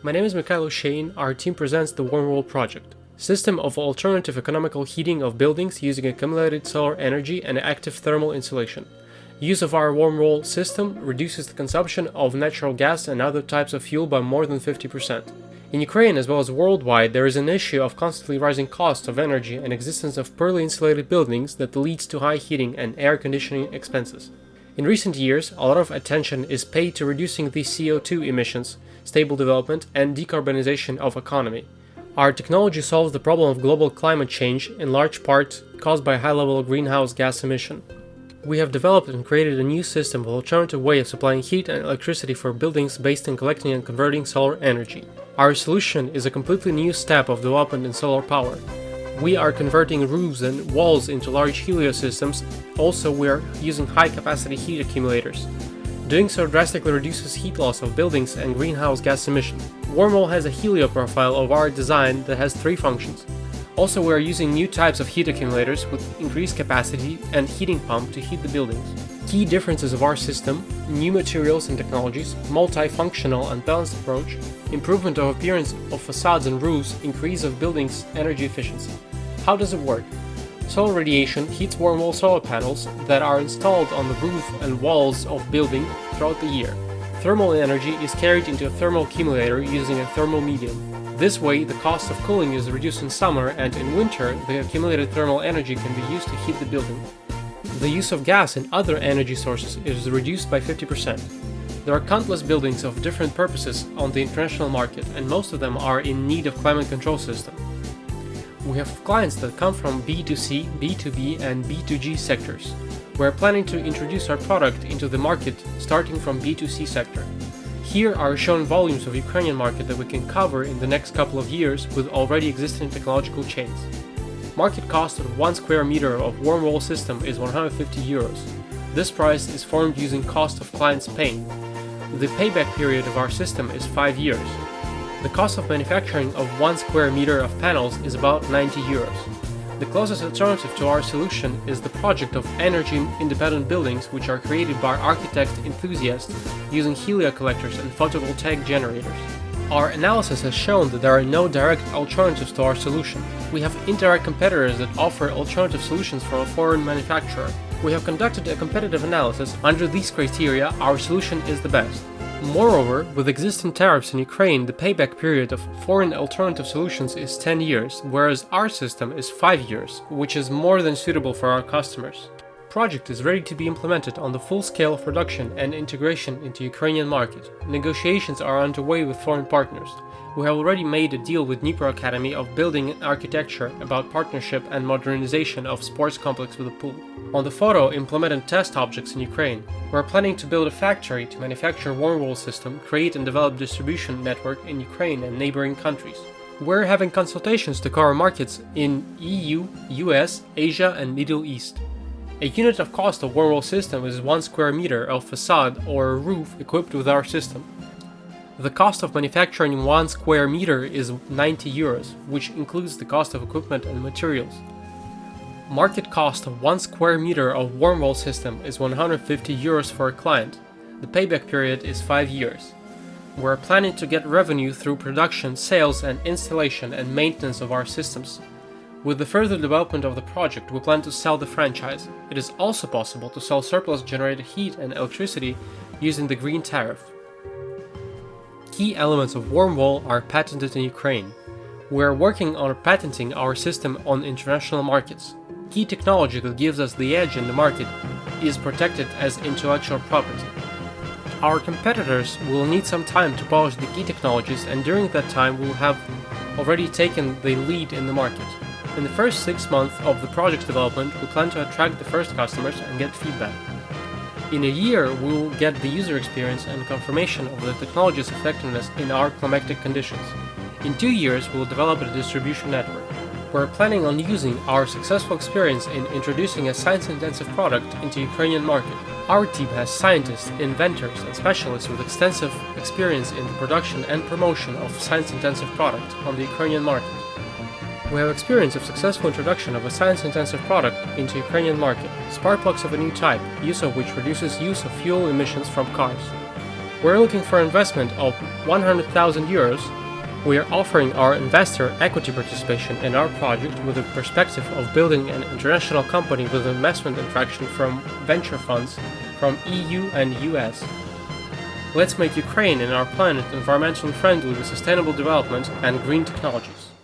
My name is Mikhailo Shein. Our team presents the Warm Wall project, system of alternative economical heating of buildings using accumulated solar energy and active thermal insulation. Use of our Warm Wall system reduces the consumption of natural gas and other types of fuel by more than 50%. In Ukraine as well as worldwide, there is an issue of constantly rising costs of energy and existence of poorly insulated buildings that leads to high heating and air conditioning expenses. In recent years, a lot of attention is paid to reducing the CO2 emissions, stable development, and decarbonization of economy. Our technology solves the problem of global climate change, in large part caused by high level of greenhouse gas emission. We have developed and created a new system with alternative way of supplying heat and electricity for buildings based on collecting and converting solar energy. Our solution is a completely new step of development in solar power. We are converting roofs and walls into large helio systems. Also, we are using high-capacity heat accumulators. Doing so drastically reduces heat loss of buildings and greenhouse gas emissions. Warm Wall has a helio profile of our design that has 3 functions. Also, we are using new types of heat accumulators with increased capacity and heating pump to heat the buildings. Key differences of our system: new materials and technologies, multifunctional and balanced approach, improvement of appearance of facades and roofs, increase of buildings' energy efficiency. How does it work? Solar radiation heats Warm Wall solar panels that are installed on the roof and walls of building throughout the year. Thermal energy is carried into a thermal accumulator using a thermal medium. This way, the cost of cooling is reduced in summer, and in winter, the accumulated thermal energy can be used to heat the building. The use of gas and other energy sources is reduced by 50%. There are countless buildings of different purposes on the international market, and most of them are in need of climate control system. We have clients that come from B2C, B2B, and B2G sectors. We are planning to introduce our product into the market starting from B2C sector. Here are shown volumes of Ukrainian market that we can cover in the next couple of years with already existing technological chains. Market cost of 1 square meter of Warm Wall system is 150 euros. This price is formed using cost of clients paying. The payback period of our system is 5 years. The cost of manufacturing of 1 square meter of panels is about 90 euros. The closest alternative to our solution is the project of energy-independent buildings, which are created by architect enthusiasts using helio collectors and photovoltaic generators. Our analysis has shown that there are no direct alternatives to our solution. We have indirect competitors that offer alternative solutions from a foreign manufacturer. We have conducted a competitive analysis. Under these criteria, our solution is the best. Moreover, with existing tariffs in Ukraine, the payback period of foreign alternative solutions is 10 years, whereas our system is 5 years, which is more than suitable for our customers. The project is ready to be implemented on the full scale of production and integration into Ukrainian market. Negotiations are underway with foreign partners. We have already made a deal with Dnipro Academy of Building and Architecture about partnership and modernization of sports complex with a pool. On the photo, implemented test objects in Ukraine. We are planning to build a factory to manufacture Warm Wall system, create and develop distribution network in Ukraine and neighboring countries. We're having consultations to cover markets in EU, US, Asia and Middle East. A unit of cost of Warm Wall system is 1 square meter of facade or roof equipped with our system. The cost of manufacturing 1 square meter is 90 euros, which includes the cost of equipment and materials. Market cost of 1 square meter of Warm Wall system is 150 euros for a client. The payback period is 5 years. We're planning to get revenue through production, sales and installation and maintenance of our systems. With the further development of the project, we plan to sell the franchise. It is also possible to sell surplus generated heat and electricity using the green tariff. Key elements of Warm Wall are patented in Ukraine. We are working on patenting our system on international markets. Key technology that gives us the edge in the market is protected as intellectual property. Our competitors will need some time to polish the key technologies, and during that time we will have already taken the lead in the market. In the first 6 months of the project development, we plan to attract the first customers and get feedback. In a year, we will get the user experience and confirmation of the technology's effectiveness in our climatic conditions. In 2 years, we will develop a distribution network. We're planning on using our successful experience in introducing a science-intensive product into Ukrainian market. Our team has scientists, inventors, and specialists with extensive experience in the production and promotion of science-intensive products on the Ukrainian market. We have experience of successful introduction of a science-intensive product into Ukrainian market, spark plugs of a new type, use of which reduces use of fuel emissions from cars. We're looking for investment of 100,000 euros. We are offering our investor equity participation in our project with the perspective of building an international company with investment attraction from venture funds from EU and US. Let's make Ukraine and our planet environmentally friendly with sustainable development and green technologies.